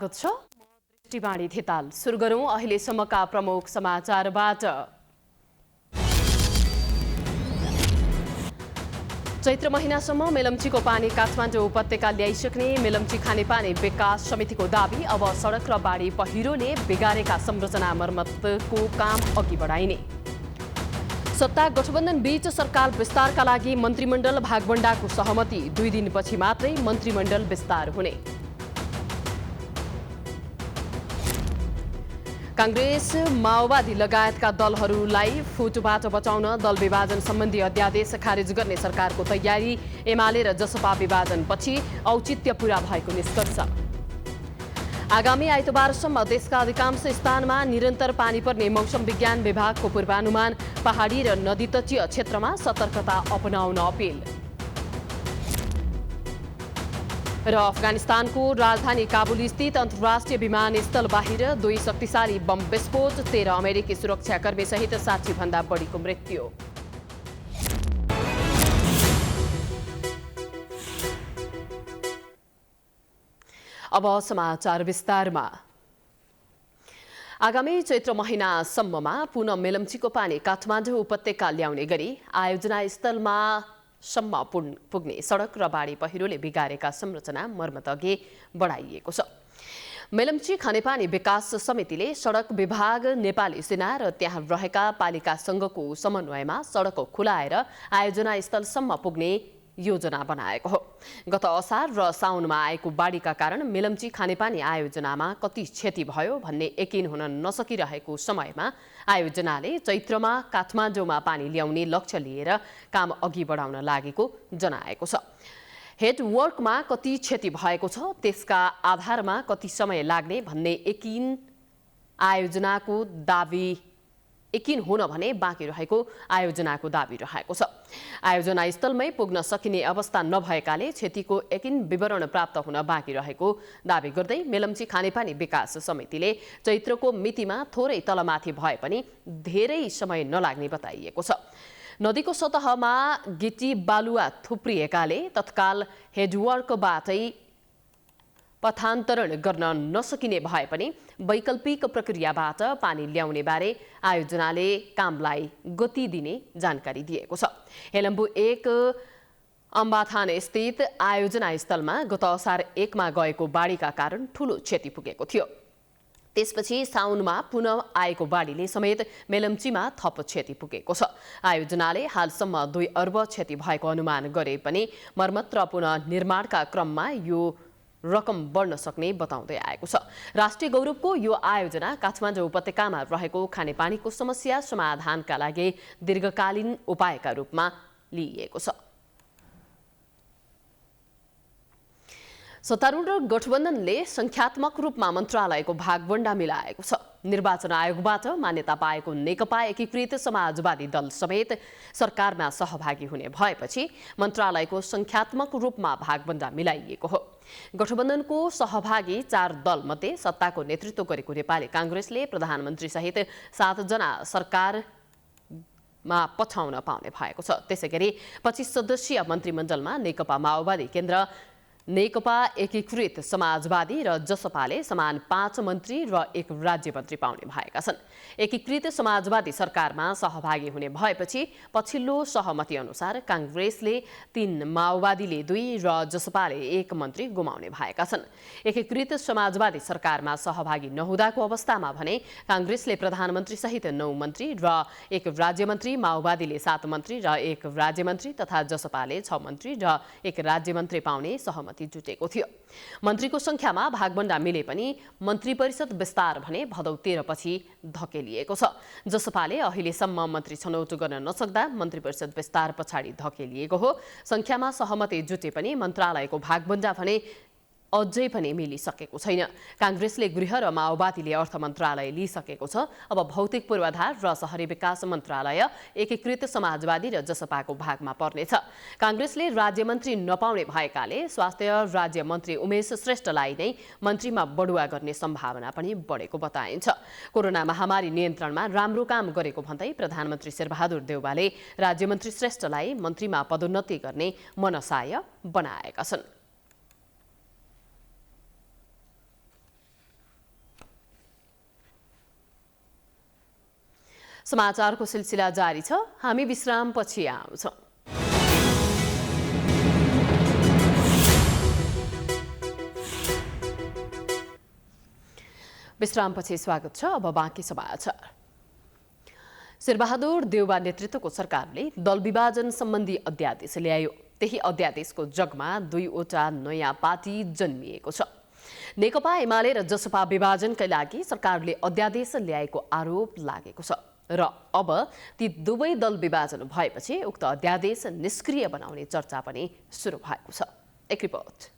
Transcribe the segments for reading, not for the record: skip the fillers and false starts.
स्वागत छ। दृष्टिबाणी धिताल। सुरु गरौं अहिलेसम्मका प्रमुख समाचारबाट। चैत्र महिनासम्म मेलम्चीको पानी काठमाडौँ उपत्यका ल्याइसक्ने मेलम्ची खानेपानी विकास समितिको दाबी। अब सडक र बाढी पहिरोले बिगारेका संरचना मर्मतको काम अघि बढाइने। सत्ता गठबन्धन बीच सरकार विस्तारका लागि मन्त्रीमण्डल भागवण्डाको सहमति। 2 दिनपछि मात्रै मन्त्रीमण्डल विस्तार हुने। कांग्रेस माओवादी लगायतका दलहरूलाई फुटबाट बचाउन दल विभाजन सम्बन्धी अध्यादेश खारेज गर्ने सरकारको तयारी। एमाले र जसपा विभाजनपछि औचित्य पूरा भएको निष्कर्ष। आगामी आइतबारसम्म देशका अधिकांश स्थानमा निरन्तर पानी पर्ने मौसम विज्ञान विभागको पूर्वानुमान। पहाडी र नदी तटीय क्षेत्रमा सतर्कता अपनाउन अपिल। र अफगानिस्तानको राजधानी काबुल स्थित अन्तर्राष्ट्रिय विमानस्थल बाहिर 2 शक्तिशाली बम विस्फोट। 13 अमेरिकी सुरक्षाकर्मी सहित 60 भन्दा बढीको मृत्यु। अब समाचार विस्तारमा। आगामी चैत्र महिनासम्ममा पुनः मेलम्चीको पानी काठमाडौँ उपत्यका ल्याउने गरी आयोजना स्थलमा पुग्ने सडक र बाढी पहिरोले बिगारेका संरचना मर्मत अघि बढाइएको छ। मेलम्ची खानेपानी विकास समितिले सडक विभाग, नेपाली सेना र त्यहाँ रहेका पालिका संघको समन्वयमा सडक खुलाएर आयोजना स्थलसम्म पुग्ने योजना बनाएको हो। गत असार र साउनमा आएको बाढीका कारण मेलम्ची खानेपानी आयोजनामा कति क्षति भयो भन्ने यकिन हुन नसकिरहेको समयमा आयोजनाले चैत्रमा काठमाडौँमा पानी ल्याउने लक्ष्य लिएर काम अघि बढाउन लागेको जनाएको छ। हेडवर्कमा कति क्षति भएको छ, त्यसका आधारमा कति समय लाग्ने भन्ने यकिन हुन भने बाँकी रहेको आयोजनाको दाबी रहेको छ। आयोजना स्थलमै पुग्न सकिने अवस्था नभएकाले क्षतिको यकिन विवरण प्राप्त हुन बाँकी रहेको दाबी गर्दै मेलम्ची खानेपानी विकास समितिले चैत्रको मितिमा थोरै तलमाथि भए पनि धेरै समय नलाग्ने बताइएको छ। नदीको सतहमा गिटी बालुवा थुप्रिएकाले तत्काल हेडवर्कबाटै पथान्तरण गर्न नसकिने भए पनि वैकल्पिक प्रक्रियाबाट पानी ल्याउने बारे आयोजनाले कामलाई गति दिने जानकारी दिएको छ। हेलम्बु 1 अम्बाथान स्थित आयोजना स्थलमा गत असार 1 मा गएको बाढीका कारण ठूलो क्षति पुगेको थियो। त्यसपछि साउनमा पुनः आएको बाढीले समेत मेलम्चीमा थप क्षति पुगेको छ। आयोजनाले हालसम्म 2 अर्ब क्षति भएको अनुमान गरे पनि मर्मत र पुनः निर्माणका क्रममा यो रकम बढ्न सक्ने बताउँदै आएको छ। राष्ट्रिय गौरवको यो आयोजना काठमाडौँ उपत्यकामा रहेको खानेपानीको समस्या समाधानका लागि दीर्घकालीन उपायका रूपमा लिइएको छ। सत्तारूढ गठबन्धनले संख्यात्मक रूपमा मन्त्रालयको भागवण्डा मिलाएको छ। निर्वाचन आयोगबाट मान्यता पाएको नेकपा एकीकृत समाजवादी दल समेत सरकारमा सहभागी हुने भएपछि मन्त्रालयको संख्यात्मक रूपमा भागवण्डा मिलाइएको हो। गठबन्धनको सहभागी 4 दलमध्ये सत्ताको नेतृत्व गरेको नेपाली कांग्रेसले प्रधानमन्त्री सहित 7 जना सरकारमा पठाउन पाउने भएको छ। त्यसैगरी 25 सदस्यीय मन्त्रीमण्डलमा नेकपा माओवादी केन्द्र, नेकपा एकीकृत समाजवादी र जसपाले समान 5 मन्त्री र 1 राज्यमन्त्री पाउने भएका छन्। एकीकृत समाजवादी सरकारमा सहभागी हुने भएपछि पछिल्लो सहमति अनुसार कांग्रेसले 3, माओवादीले 2 र जसपाले 1 मन्त्री गुमाउने भएका छन्। एकीकृत समाजवादी सरकारमा सहभागी नहुँदाको अवस्थामा भने कांग्रेसले प्रधानमन्त्री सहित 9 मन्त्री र 1 राज्यमन्त्री, माओवादीले 7 मन्त्री र 1 राज्यमन्त्री तथा जसपाले 6 मन्त्री र 1 राज्यमन्त्री पाउने सहमति जुटेको थियो। मन्त्रीको संख्यामा भागवण्डा मिले पनि मन्त्री परिषद विस्तार भने भदौ 13 पछि धकेलिएको छ। जसपाले अहिलेसम्म मन्त्री छनौट गर्न नसक्दा मन्त्री परिषद विस्तार पछाडि धकेलिएको हो। संख्यामा सहमति जुटे पनि मन्त्रालयको भागवण्डा भने अझै पनि मिलिसकेको छैन। कांग्रेसले गृह र माओवादीले अर्थ मन्त्रालय लिइसकेको छ। अब भौतिक पूर्वाधार र शहरी विकास मन्त्रालय एकीकृत समाजवादी र जसपाको भागमा पर्नेछ। कांग्रेसले राज्यमन्त्री नपाउने भएकाले स्वास्थ्य राज्यमन्त्री उमेश श्रेष्ठलाई नै मन्त्रीमा बढुवा गर्ने सम्भावना पनि बढेको बताइन्छ। कोरोना महामारी नियन्त्रणमा राम्रो काम गरेको भन्दै प्रधानमन्त्री शेरबहादुर देउवाले राज्यमन्त्री श्रेष्ठलाई मन्त्रीमा पदोन्नति गर्ने मनसाय बनाएका छन्। समाचारको सिलसिला जारी छ। हामी विश्रामपछि आउँछौँ। विश्रामपछि स्वागत छ। अब बाँकी समाचार। शेरबहादुर देउवा नेतृत्वको सरकारले दल विभाजन सम्बन्धी अध्यादेश ल्यायो। त्यही अध्यादेशको जगमा 2वटा नयाँ पार्टी जन्मिएको छ। नेकपा एमाले र जसपा विभाजनकै लागि सरकारले अध्यादेश ल्याएको आरोप लागेको छ र अब ती दुवै दल विभाजन भएपछि उक्त अध्यादेश निष्क्रिय बनाउने चर्चा पनि सुरु भएको छ। एक रिपोर्ट।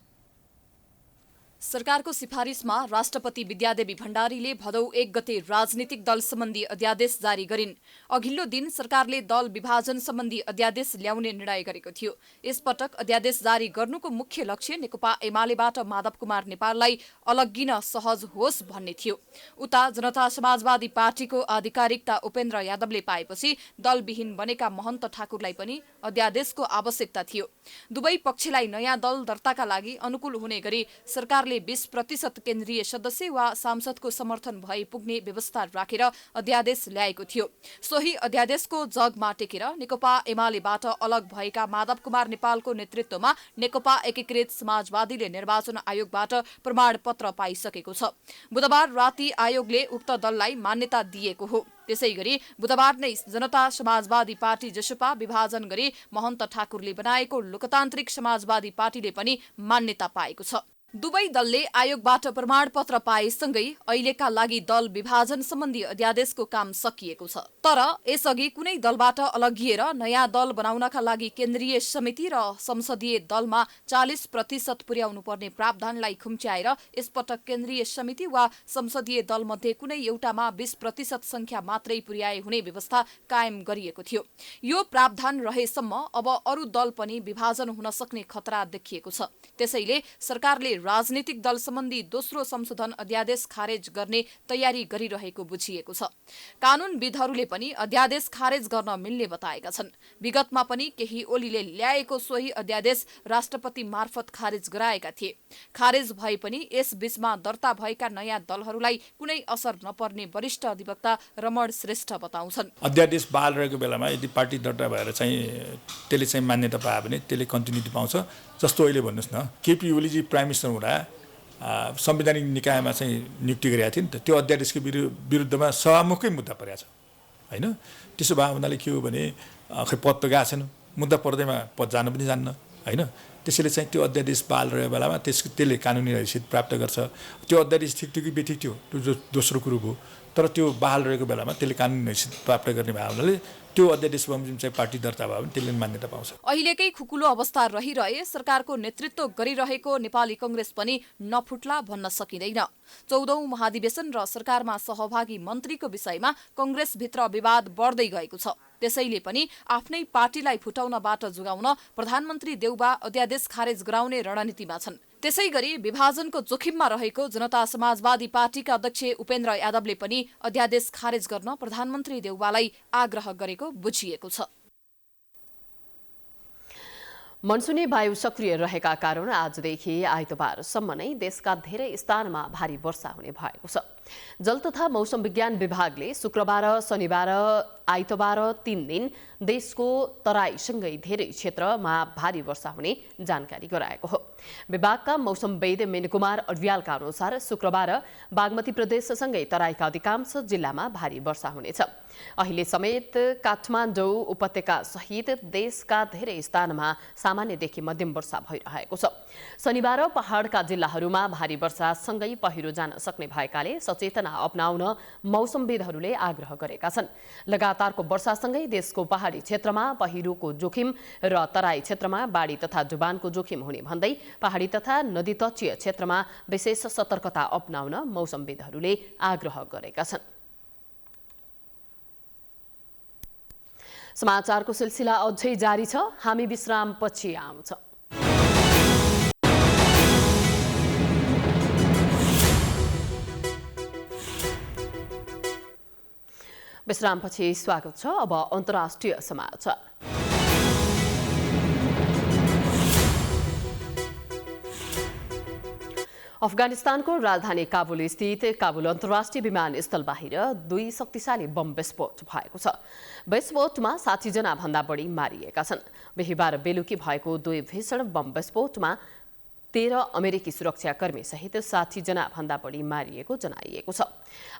सरकारको सिफारिसमा राष्ट्रपति विद्यादेवी भण्डारीले भदौ 1 गते राजनीतिक दल सम्बन्धी अध्यादेश जारी गरिन्। अघिल्लो दिन सरकारले दल विभाजन सम्बन्धी अध्यादेश ल्याउने निर्णय गरेको थियो। यसपटक अध्यादेश जारी गर्नुको मुख्य लक्ष्य नेकपा एमालेबाट माधव कुमार नेपाललाई अलग्गिन सहज होस् भन्ने थियो। उता जनता समाजवादी पार्टीको आधिकारिकता उपेन्द्र यादवले पाएपछि दलविहीन बनेका महन्त ठाकुरलाई पनि अध्यादेशको आवश्यकता थियो। दुवै पक्षलाई नयाँ दल दर्ताका लागि अनुकूल हुने गरी सरकारले 20% केन्द्रीय सदस्य वा सांसदको समर्थन भए पुग्ने व्यवस्था राखेर अध्यादेश ल्याएको थियो। सोही अध्यादेशको जगमा टेकेर नेकपा एमालेबाट अलग भएका माधव कुमार नेपालको नेतृत्वमा नेकपा एकीकृत समाजवादीले निर्वाचन आयोगबाट प्रमाणपत्र पाइसकेको छ। बुधबार राति आयोगले उक्त दललाई मान्यता दिएको हो। त्यसैगरी बुधबार नै जनता समाजवादी पार्टी जसपा विभाजन गरी महन्त ठाकुरले बनाएको लोकतान्त्रिक समाजवादी पार्टीले पनि मान्यता पाएको छ। दुवै दलले आयोगबाट प्रमाणपत्र पाएसँगै अहिलेका लागि दल विभाजन सम्बन्धी अध्यादेशको काम सकिएको छ। तर यसअघि कुनै दलबाट अलगिएर नयाँ दल बनाउनका लागि केन्द्रीय समिति र संसदीय दलमा 40% पुर्याउनु पर्ने प्रावधानलाई खुम्च्याएर यसपटक केन्द्रीय समिति वा संसदीय दलमध्ये कुनै एउटामा 20% संख्या मात्रै पुर्याए हुने व्यवस्था कायम गरिएको थियो। यो प्रावधान रहेसम्म अब अरू दल पनि विभाजन हुन सक्ने खतरा देखिएको छ। त्यसैले सरकारले राजनीतिक दल सम्बन्धी दोस्रो संशोधन अध्यादेश खारेज गर्ने तयारी गरिरहेको बुझिएको छ। कानूनविदहरूले पनि अध्यादेश खारेज गर्न मिल्ने बताएका छन्। विगतमा पनि केही ओलीले ल्याएको सोही अध्यादेश राष्ट्रपति मार्फत खारेज गराएका थिए। खारेज भए पनि यस बीचमा दर्ता भएका नयाँ दलहरूलाई कुनै असर नपर्ने वरिष्ठ अधिवक्ता रमण श्रेष्ठ बताउँछन्। अध्यादेश बहाल रहेको बेलामा यदि पार्टी दर्ता भएर चाहिँ त्यसले चाहिँ मान्यता पायो भने त्यसले कन्टिन्युटी पाउँछ। जस्तो अहिले भन्नुहोस् न, केपी ओलीजी प्राइम मिनिस्टर हुँदा संवैधानिक निकायमा चाहिँ नियुक्ति गरेका थिए नि त। त्यो अध्यादेशको विरुद्धमा सभामुखकै मुद्दा परेको छ होइन। त्यसो भए हुनाले के हो भने खै पद त गएको छैन, मुद्दा पर्दैमा पद जानु पनि जान्न होइन। त्यसैले चाहिँ त्यो अध्यादेश बहाल रहेको बेलामा त्यसले कानुनी हैसियत प्राप्त गर्छ। त्यो अध्यादेश ठिक थियो कि बेठिक थियो त्यो दोस्रो कुरो हो। तर त्यो बहाल रहेको बेलामा त्यसले कानुनी हैसियत प्राप्त गर्ने भए हुनाले त्यो अध्यादेश बमोजिम चाहिँ पार्टी दर्ता भयो भने त्यसले मान्यता पाउँछ। अहिलेकै खुकुलो अवस्था रहिरहे सरकारको नेतृत्व गरिरहेको नेपाली कांग्रेस पनि नफुट्ला भन्न सकिँदैन। 14औं महाधिवेशन र सरकारमा सहभागी मन्त्रीको विषयमा कांग्रेसभित्र विवाद बढ्दै गएको छ। त्यसैले पनि आफ्नै पार्टीलाई फुटाउनबाट जोगाउन प्रधानमन्त्री देउबा अध्यादेश खारेज गराउने रणनीतिमा छन्। त्यसैगरी विभाजनको जोखिममा रहेको जनता समाजवादी पार्टीका अध्यक्ष उपेन्द्र यादवले पनि अध्यादेश खारेज गर्न प्रधानमन्त्री देउबालाई आग्रह गरेको बुझिएको छ। मनसुनी वायु सक्रिय रहेका कारण आजदेखि आइतबारसम्म नै देशका धेरै स्थानमा भारी वर्षा हुने भएको छ। जल तथा मौसम विज्ञान विभागले शुक्रबार, शनिबार, आइतबार 3 दिन देशको तराईसँगै धेरै क्षेत्रमा भारी वर्षा हुने जानकारी गराएको हो। विभागका मौसमविद मेनकुमार अड्यालका अनुसार शुक्रबार बागमती प्रदेशसँगै तराईका अधिकांश जिल्लामा भारी वर्षा हुनेछ। अहिले समेत काठमाडौँ उपत्यका सहित देशका धेरै स्थानमा सामान्यदेखि मध्यम वर्षा भइरहेको छ। शनिबार पहाडका जिल्लाहरूमा भारी वर्षासँगै पहिरो जान सक्ने भएकाले सचेतना अपनाउन मौसमविदहरूले आग्रह गरेका छन्। लगातारको वर्षासँगै देशको पहाडी क्षेत्रमा पहिरोको जोखिम र तराई क्षेत्रमा बाढी तथा जुबानको जोखिम हुने भन्दै पहाडी तथा नदी तटीय क्षेत्रमा विशेष सतर्कता अपनाउन मौसमविदहरूले आग्रह गरेका छन्। समाचारको सिलसिला अझै जारी छ। हामी विश्रामपछि आउँछौँ। विश्रामपछि स्वागत छ। अब अन्तर्राष्ट्रिय समाचार। अफगानिस्तानको राजधानी काबुल स्थित काबुल अन्तर्राष्ट्रिय विमानस्थल बाहिर 2 शक्तिशाली बम विस्फोट भएको छ। विस्फोटमा 60 जना भन्दा बढी मारिएका छन्। बिहीबार बेलुकी भएको 2 भीषण बम विस्फोटमा 13 अमेरिकी सुरक्षाकर्मी सहित 60 जना भन्दा बढी मारिएको जनाइएको छ।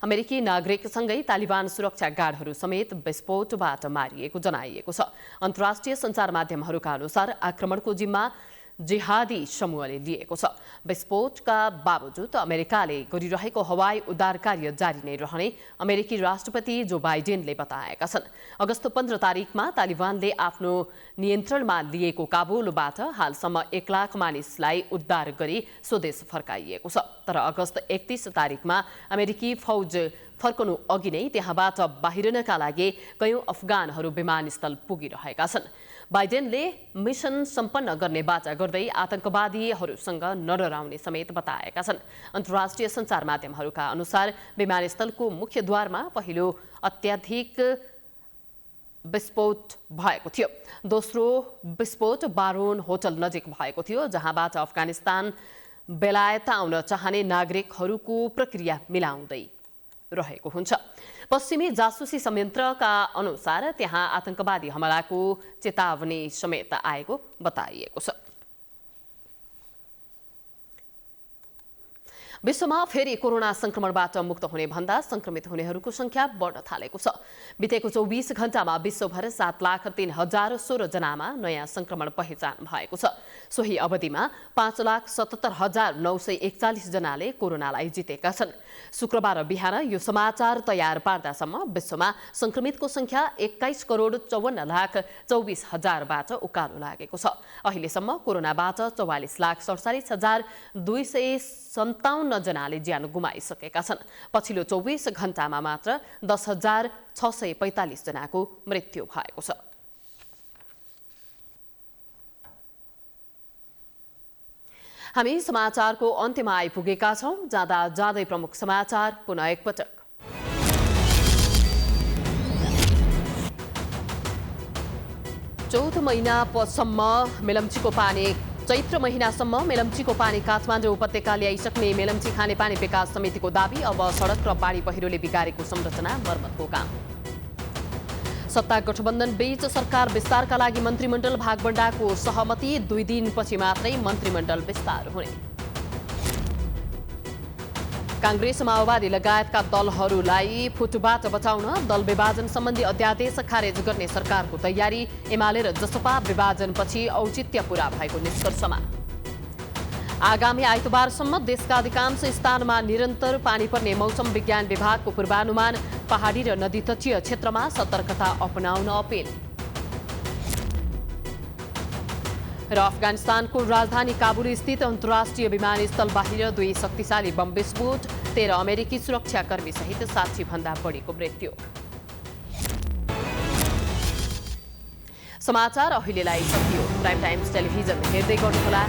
अमेरिकी नागरिकसँगै तालिबान सुरक्षा गार्डहरू समेत विस्फोटबाट मारिएको जनाइएको छ। अन्तर्राष्ट्रिय सञ्चार माध्यमहरूका अनुसार आक्रमणको जिम्मा जिहादी समूहले लिएको छ। विस्फोटका बावजुद अमेरिकाले गरिरहेको हवाई उद्धार कार्य जारी नै रहने अमेरिकी राष्ट्रपति जो बाइडेनले बताएका छन्। अगस्त 15 तारिकमा तालिबानले आफ्नो नियन्त्रणमा लिएको काबुलबाट हालसम्म 1 लाख मानिसलाई उद्धार गरी स्वदेश फर्काइएको छ। तर अगस्त 31 तारिकमा अमेरिकी फौज फर्कनु अघि नै त्यहाँबाट बाहिरनका लागि कयौं अफगानहरू विमानस्थल पुगिरहेका छन्। बाइडेनले मिसन सम्पन्न गर्ने बाचा गर्दै आतंकवादीहरूसँग नडराउने समेत बताएका छन्। अन्तर्राष्ट्रिय सञ्चार माध्यमहरूका अनुसार विमानस्थलको मुख्यद्वारमा पहिलो अत्याधिक विस्फोट भएको थियो। दोस्रो विस्फोट बारोन होटल नजिक भएको थियो, जहाँबाट अफगानिस्तान बेलायत आउन चाहने नागरिकहरूको प्रक्रिया मिलाउँदै रहेको हुन्छ। पश्चिमी जासुसी संयन्त्रका अनुसार त्यहाँ आतंकवादी हमलाको चेतावनी समेत आएको बताइएको छ। विश्वमा फेरि कोरोना संक्रमणबाट मुक्त हुने भन्दा संक्रमित हुनेहरूको संख्या बढ्न थालेको छ। बितेको 24 घण्टामा विश्वभर 7,03,016 जनामा नयाँ संक्रमण पहिचान भएको छ। सोही अवधिमा 5,77,941 जनाले कोरोनालाई जितेका छन्। शुक्रबार बिहान यो समाचार तयार पार्दासम्म विश्वमा संक्रमितको संख्या 21,54,24,000बाट उकालो लागेको छ। अहिलेसम्म कोरोनाबाट 44,47,257 जनाले ज्यान गुमाइसकेका छन्। पछिल्लो 24 घण्टामा मात्र 10,645 जनाको मृत्यु भएको छ। हामी समाचारको अन्त्यमा आइपुगेका छौं। जाँदा जाँदै प्रमुख समाचार पुनः एकपटक। चैत्र महिनासम्म मेलम्चीको पानी काठमाडौँ उपत्यका ल्याइसक्ने मेलम्ची खानेपानी विकास समितिको दाबी। अब सडक र बाढी पहिरोले बिगारेको संरचना मर्मतको काम। सत्ता गठबन्धन बीच सरकार विस्तारका लागि मन्त्रीमण्डल भागबण्डाको सहमति। 2 दिनपछि मात्रै मन्त्रीमण्डल विस्तार हुने। कांग्रेस माओवादी लगायतका दलहरूलाई फुटबाट बचाउन दल विभाजन सम्बन्धी अध्यादेश खारेज गर्ने सरकारको तयारी। एमाले र जसपा विभाजनपछि औचित्य पूरा भएको निष्कर्षमा। आगामी आइतबारसम्म देशका अधिकांश स्थानमा निरन्तर पानी पर्ने मौसम विज्ञान विभागको पूर्वानुमान। पहाडी र नदी तटीय क्षेत्रमा सतर्कता अपनाउन अपिल। र अफगानिस्तानको राजधानी काबुल स्थित अन्तर्राष्ट्रिय विमानस्थल बाहिर 2 शक्तिशाली बम विस्फोट। 13 अमेरिकी सुरक्षाकर्मी सहित 60 भन्दा बढीको मृत्यु। समाचार अहिलेलाई सकियो। प्राइम टाइम्स टेलिभिजन हेर्दै गर्नुहोला।